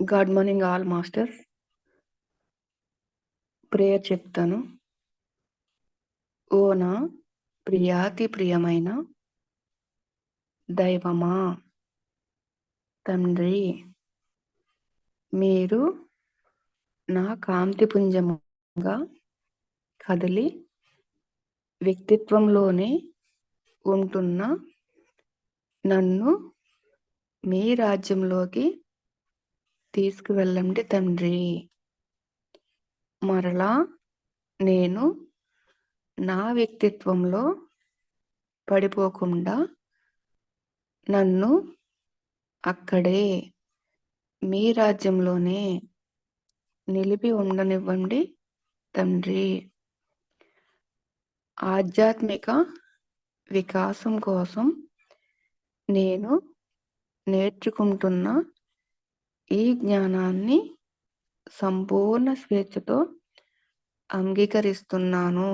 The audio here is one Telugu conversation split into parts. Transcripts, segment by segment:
Good morning all masters. Prayer చెప్తాను. ఓ నా ప్రియాతి ప్రియమైన దైవమా, తండ్రి, మీరు నా కాంతిపుంజముగా కదిలి వ్యక్తిత్వంలోనే ఉంటున్న నన్ను మీ రాజ్యంలోకి తీసుకువెళ్ళండి తండ్రి. మరలా నేను నా వ్యక్తిత్వంలో పడిపోకుండా నన్ను అక్కడే మీ రాజ్యంలోనే నిలిపి ఉండనివ్వండి తండ్రి. ఆధ్యాత్మిక వికాసం కోసం నేను నేర్చుకుంటున్న ఈ జ్ఞానాన్ని సంపూర్ణ స్వేచ్ఛతో అంగీకరిస్తున్నాను.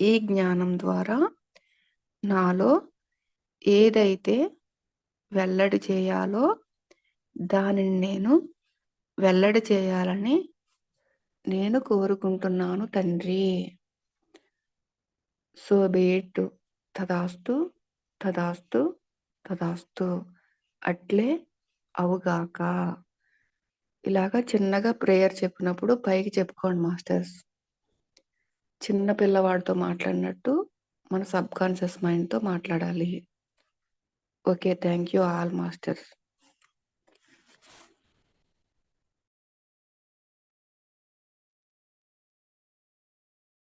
ఈ జ్ఞానం ద్వారా నాలో ఏదైతే వెల్లడి చేయాలో దానిని నేను వెల్లడి చేయాలని నేను కోరుకుంటున్నాను తండ్రి. So be it. తదాస్తు తదాస్తు తదాస్తు. అట్లే అవుగాక. ఇలాగా చిన్నగా ప్రేయర్ చెప్పినప్పుడు పైకి చెప్పుకోండి మాస్టర్స్. చిన్న పిల్లవాడితో మాట్లాడినట్టు మన సబ్ కాన్షియస్ మైండ్తో మాట్లాడాలి. Okay, thank you all masters.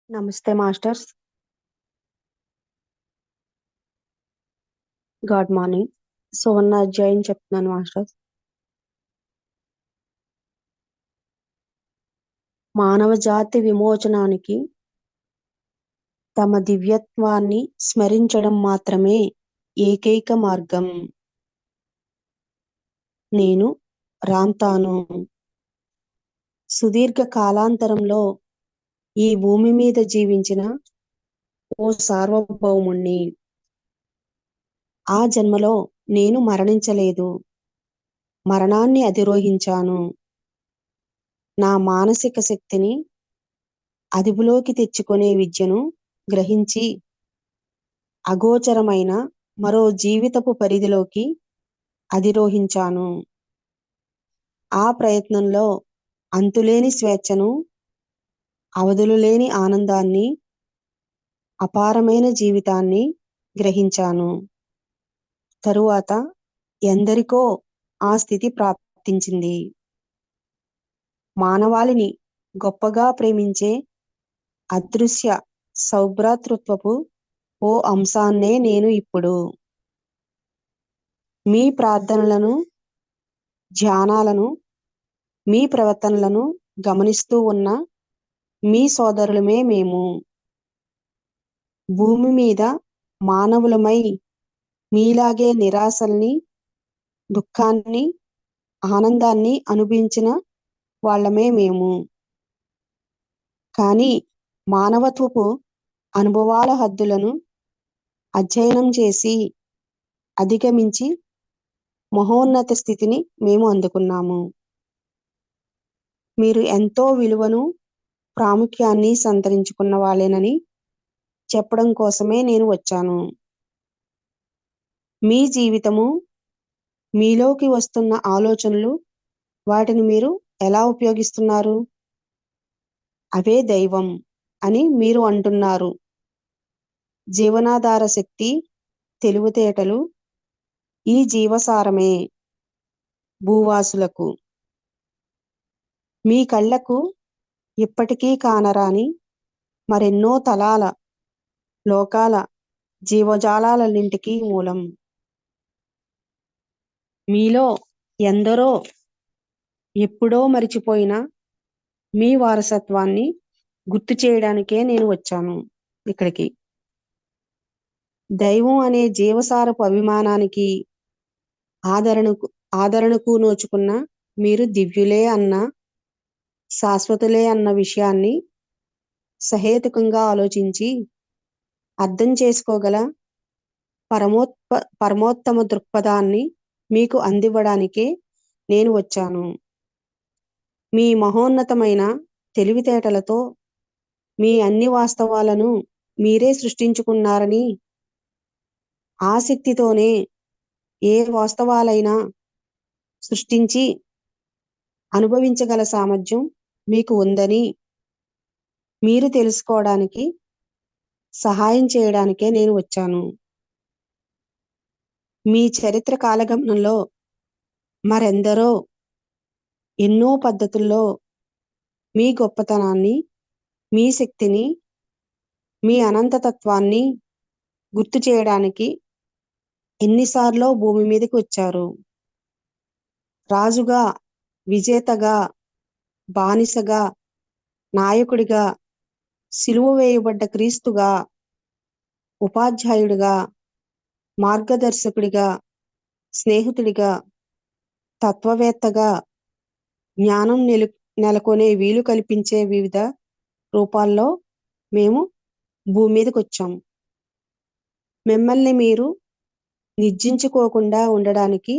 నమస్తే మాస్టర్స్. Good morning. సువర్ణ అధ్యాయం చెప్తున్నాను మాస్టర్స్. మానవ జాతి విమోచనానికి తమ దివ్యత్వాన్ని స్మరించడం మాత్రమే ఏకైక మార్గం. నేను రాంతాను. సుదీర్ఘ కాలాంతరంలో ఈ భూమి మీద జీవించిన ఓ సార్వభౌముణ్ణి. ఆ జన్మలో నేను మరణించలేదు, మరణాన్ని అధిరోహించాను. నా మానసిక శక్తిని అదుపులోకి తెచ్చుకునే విద్యను గ్రహించి అగోచరమైన మరో జీవితపు పరిధిలోకి అధిరోహించాను. ఆ ప్రయత్నంలో అంతులేని స్వేచ్ఛను, అవధులు లేని ఆనందాన్ని, అపారమైన జీవితాన్ని గ్రహించాను. తరువాత ఎందరికో ఆ స్థితి ప్రాప్తించింది. మానవాళిని గొప్పగా ప్రేమించే అదృశ్య సౌభ్రాతృత్వపు ఓ అంశాన్నే నేను ఇప్పుడు. మీ ప్రార్థనలను, ధ్యానాలను, మీ ప్రవర్తనలను గమనిస్తూ ఉన్న మీ సోదరులమే మేము. భూమి మీద మానవులమై మీలాగే నిరాశల్ని, దుఃఖాన్ని, ఆనందాన్ని అనుభవించిన వాళ్ళమే మేము. కానీ మానవత్వపు అనుభవాల హద్దులను అధ్యయనం చేసి అధిగమించి మహోన్నత స్థితిని మేము అందుకున్నాము. మీరు ఎంతో విలువను, ప్రాముఖ్యాన్ని సంతరించుకున్న వాళ్ళేనని చెప్పడం కోసమే నేను వచ్చాను. మీ జీవితము, మీలోకి వస్తున్న ఆలోచనలు, వాటిని మీరు ఎలా ఉపయోగిస్తున్నారు? అవే దైవం అని మీరు అంటున్నారు. జీవనాధార శక్తి, తెలివితేటలు ఈ జీవసారమే భూవాసులకు. మీ కళ్ళకు ఇప్పటికీ కానరాని మరెన్నో తలాల, లోకాల, జీవజాలాలన్నింటికీ మూలం. మీలో ఎందరో ఎప్పుడో మరిచిపోయిన మీ వారసత్వాన్ని గుర్తు చేయడానికే నేను వచ్చాను ఇక్కడికి. దైవం అనే జీవసారపు అభిమానానికి, ఆదరణకు నోచుకున్న మీరు దివ్యులే అన్న, శాశ్వతులే అన్న విషయాన్ని సహేతుకంగా ఆలోచించి అర్థం చేసుకోగల పరమోత్తమ దృక్పథాన్ని మీకు అందివ్వడానికే నేను వచ్చాను. మీ మహోన్నతమైన తెలివితేటలతో మీ అన్ని వాస్తవాలను మీరే సృష్టించుకున్నారని ఆసక్తితోనే ఏ వాస్తవాలైనా సృష్టించి అనుభవించగల సామర్థ్యం మీకు ఉందని మీరు తెలుసుకోవడానికి సహాయం చేయడానికే నేను వచ్చాను. మీ చరిత్ర కాలగమనంలో మరెందరో ఎన్నో పద్ధతుల్లో మీ గొప్పతనాన్ని, మీ శక్తిని, మీ అనంతతత్వాన్ని గుర్తు చేయడానికి ఎన్నిసార్లో భూమి మీదకి వచ్చారు. రాజుగా, విజేతగా, బానిసగా, నాయకుడిగా, సిలువ వేయబడ్డ క్రీస్తుగా, ఉపాధ్యాయుడిగా, మార్గదర్శకుడిగా, స్నేహితుడిగా, తత్వవేత్తగా, జ్ఞానం నెలకొనే వీలు కల్పించే వివిధ రూపాల్లో మేము భూమి మీదకి వచ్చాం. మిమ్మల్ని మీరు నిర్జించుకోకుండా ఉండడానికి,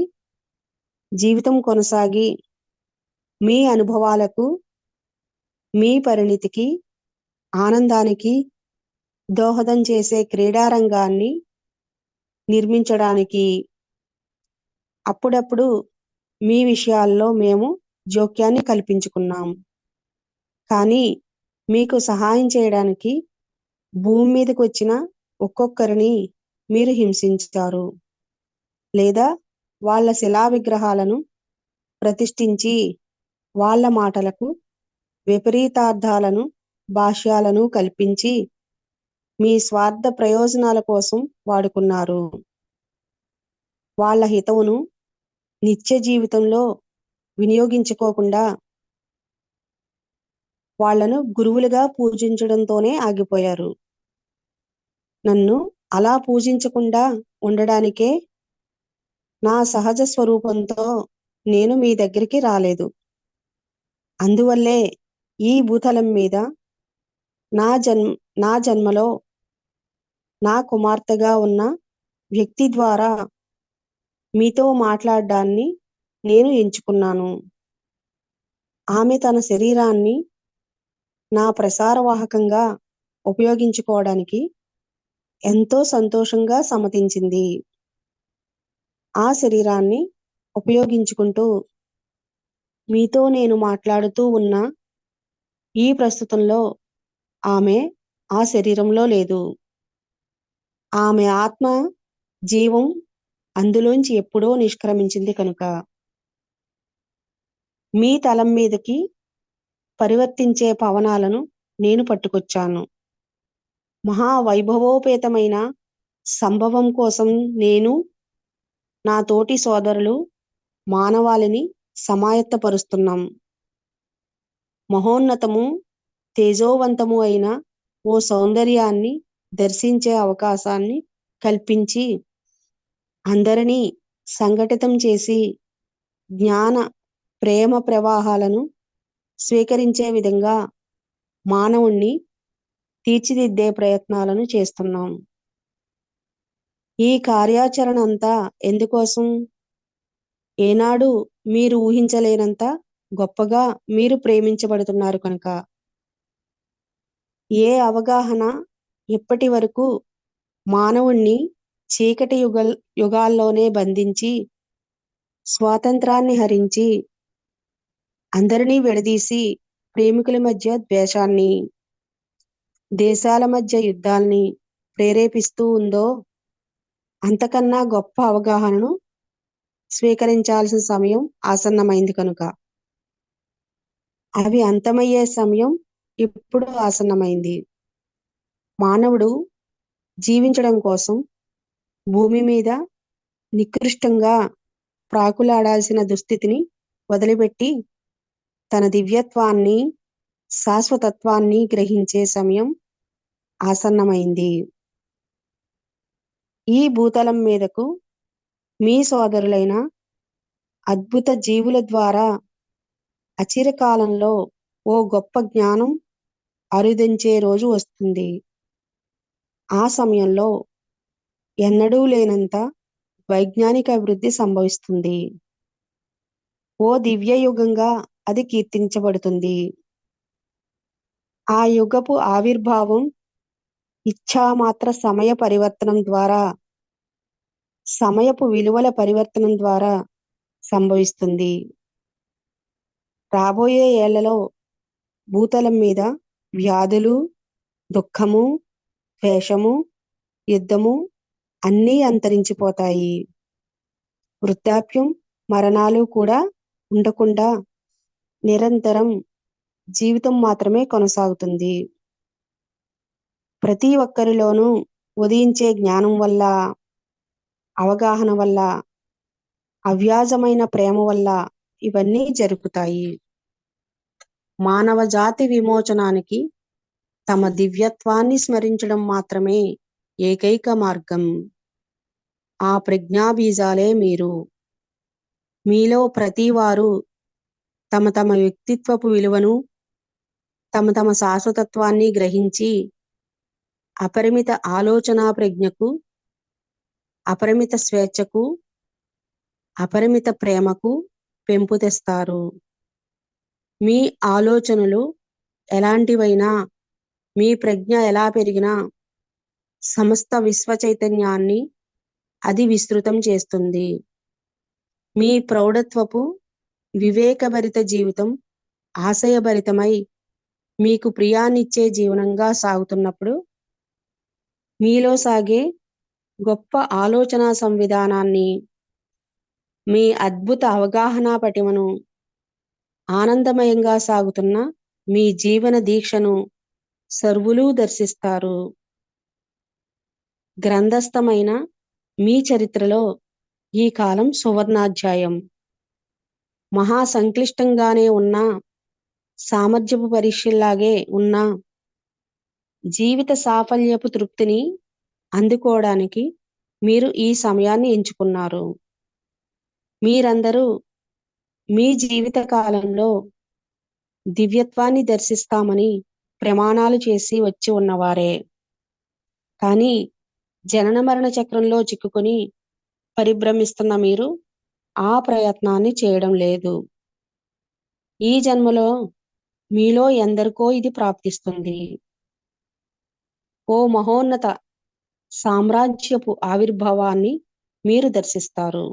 జీవితం కొనసాగి మీ అనుభవాలకు, మీ పరిణితికి, ఆనందానికి దోహదం చేసే క్రీడారంగాన్ని నిర్మించడానికి. అప్పుడప్పుడు మీ విషయాల్లో మేము జోక్యాన్ని కల్పించుకున్నాం. కానీ మీకు సహాయం చేయడానికి భూమి మీదకి వచ్చిన ఒక్కొక్కరిని మీరు హింసించారు, లేదా వాళ్ళ శిలా విగ్రహాలను ప్రతిష్ఠించి వాళ్ళ మాటలకు విపరీతార్థాలను, భాష్యాలను కల్పించి మీ స్వార్థ ప్రయోజనాల కోసం వాడుకున్నారు. వాళ్ళ హితవును నిత్య జీవితంలో వినియోగించుకోకుండా వాళ్లను గురువులుగా పూజించడంతోనే ఆగిపోయారు. నన్ను అలా పూజించకుండా ఉండడానికే నా సహజ స్వరూపంతో నేను మీ దగ్గరికి రాలేదు. అందువల్లే ఈ భూతలం మీద నా జన్మలో నా కుమార్తెగా ఉన్న వ్యక్తి ద్వారా మీతో మాట్లాడడాన్ని నేను ఎంచుకున్నాను. ఆమె తన శరీరాన్ని నా ప్రసారవాహకంగా ఉపయోగించుకోవడానికి ఎంతో సంతోషంగా సమ్మతించింది. ఆ శరీరాన్ని ఉపయోగించుకుంటూ మీతో నేను మాట్లాడుతూ ఉన్న ఈ ప్రస్తుతంలో ఆమె ఆ శరీరంలో లేదు. ఆమె ఆత్మ జీవం అందులోంచి ఎప్పుడో నిష్క్రమించింది కనుక మీ తలం మీదకి పరివర్తించే పవనాలను నేను పట్టుకొచ్చాను. మహావైభవోపేతమైన సంభవం కోసం నేను, నా తోటి సోదరులు మానవాళిని సమాయత్తపరుస్తున్నాం. మహోన్నతము, తేజోవంతము అయిన ఓ సౌందర్యాన్ని దర్శించే అవకాశాన్ని కల్పించి అందరినీ సంఘటితం చేసి జ్ఞాన ప్రేమ ప్రవాహాలను స్వీకరించే విధంగా మానవుణ్ణి తీర్చిదిద్దే ప్రయత్నాలను చేస్తున్నాం. ఈ కార్యాచరణ అంతా ఎందుకోసం? ఏనాడు మీరు ఊహించలేనంత గొప్పగా మీరు ప్రేమించబడుతున్నారు కనుక. ఏ అవగాహన ఇప్పటి వరకు మానవుణ్ణి చీకటి యుగాల్లోనే బంధించి స్వాతంత్రాన్ని హరించి అందరినీ విడదీసి ప్రేమికుల మధ్య ద్వేషాన్ని, దేశాల మధ్య యుద్ధాల్ని ప్రేరేపిస్తూ ఉందో అంతకన్నా గొప్ప అవగాహనను స్వీకరించాల్సిన సమయం ఆసన్నమైంది కనుక. అవి అంతమయ్యే సమయం ఇప్పుడు ఆసన్నమైంది. మానవుడు జీవించడం కోసం భూమి మీద నికృష్టంగా ప్రాకులాడాల్సిన దుస్థితిని వదిలిపెట్టి తన దివ్యత్వాన్ని, శాశ్వతత్వాన్ని గ్రహించే సమయం ఆసన్నమైంది. ఈ భూతలం మీదకు మీ సోదరులైన అద్భుత జీవుల ద్వారా అచిరకాలంలో ఓ గొప్ప జ్ఞానం అరుదించే రోజు వస్తుంది. ఆ సమయంలో ఎన్నడూ లేనంత వైజ్ఞానిక అభివృద్ధి సంభవిస్తుంది. ఓ దివ్య యుగంగా అది కీర్తించబడుతుంది. ఆ యుగపు ఆవిర్భావం ఇచ్ఛామాత్ర సమయ పరివర్తనం ద్వారా, సమయపు విలువల పరివర్తనం ద్వారా సంభవిస్తుంది. రాబోయే ఏళ్లలో భూతలం మీద వ్యాధులు, దుఃఖము, ద్వేషము, యుద్ధము అన్నీ అంతరించిపోతాయి. వృద్ధాప్యం, మరణాలు కూడా ఉండకుండా నిరంతరం జీవితం మాత్రమే కొనసాగుతుంది. ప్రతి ఒక్కరిలోనూ ఉదయించే జ్ఞానం వల్ల, అవగాహన వల్ల, అవ్యాజమైన ప్రేమ వల్ల ఇవన్నీ జరుగుతాయి. మానవ జాతి విమోచనానికి తమ దివ్యత్వాన్ని స్మరించడం మాత్రమే ఏకైక మార్గం. ఆ ప్రజ్ఞాబీజాలే మీరు. మీలో ప్రతివారు తమ తమ వ్యక్తిత్వపు విలువను, తమ తమ శాశ్వతత్వాన్ని గ్రహించి అపరిమిత ఆలోచనా ప్రజ్ఞకు, అపరిమిత స్వేచ్ఛకు, అపరిమిత ప్రేమకు పెంపు తెస్తారు. మీ ఆలోచనలు ఎలాంటివైనా, మీ ప్రజ్ఞ ఎలా పెరిగినా సమస్త విశ్వ చైతన్యాన్ని అది విస్తృతం చేస్తుంది. మీ ప్రౌఢత్వపు వివేకభరిత జీవితం ఆశయభరితమై మీకు ప్రియాన్నిచ్చే జీవనంగా సాగుతున్నప్పుడు, మీలో సాగే గొప్ప ఆలోచనా సంవిధానాన్ని, మీ అద్భుత అవగాహన పటిమను, ఆనందమయంగా సాగుతున్న మీ జీవన దీక్షను సర్వులూ దర్శిస్తారు. గ్రంథస్థమైన మీ చరిత్రలో ఈ కాలం సువర్ణాధ్యాయం. మహా సంక్లిష్టంగానే ఉన్నా, సామర్థ్యపు పరీక్షల్లాగే ఉన్నా, జీవిత సాఫల్యపు తృప్తిని అందుకోవడానికి మీరు ఈ సమయాన్ని ఎంచుకున్నారు. మీరందరూ మీ జీవిత కాలంలో దివ్యత్వాన్ని దర్శిస్తామని ప్రమాణాలు చేసి వచ్చి ఉన్నవారే. కానీ జనన మరణ చక్రంలో చిక్కుకొని పరిభ్రమిస్తున్న మీరు ఆ ప్రయత్నాన్ని చేయడం లేదు. ఈ జన్మలో మీలో ఎందరికో ఇది ప్రాప్తిస్తుంది. ఓ మహోన్నత సామ్రాజ్యపు ఆవిర్భావాన్ని మీరు దర్శిస్తారు.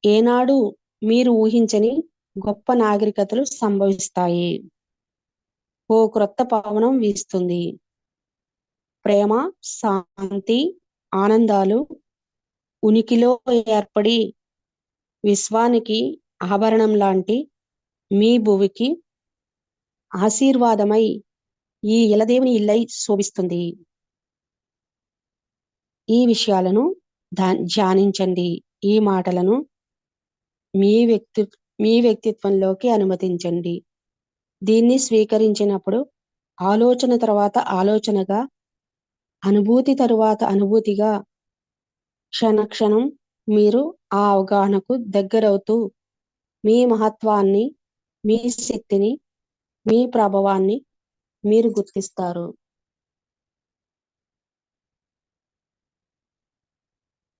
ఏనాడు మీరు ఊహించని గొప్ప నాగరికతలు సంభవిస్తాయి. ఓ క్రొత్త పవనం వీస్తుంది. ప్రేమ, శాంతి, ఆనందాలు ఉనికిలో ఏర్పడి విశ్వానికి ఆభరణం లాంటి మీ భువికి ఆశీర్వాదమై ఈ ఇలదేవుని ఇల్లై శోభిస్తుంది. ఈ విషయాలను ధ్యానించండి. ఈ మాటలను మీ వ్యక్తిత్వంలోకి అనుమతించండి. దీన్ని స్వీకరించినప్పుడు ఆలోచన తర్వాత ఆలోచనగా, అనుభూతి తరువాత అనుభూతిగా క్షణక్షణం మీరు ఆ అవగాహనకు దగ్గరవుతూ మీ మహత్వాన్ని, మీ శక్తిని, మీ ప్రభావాన్ని మీరు గుర్తిస్తారు.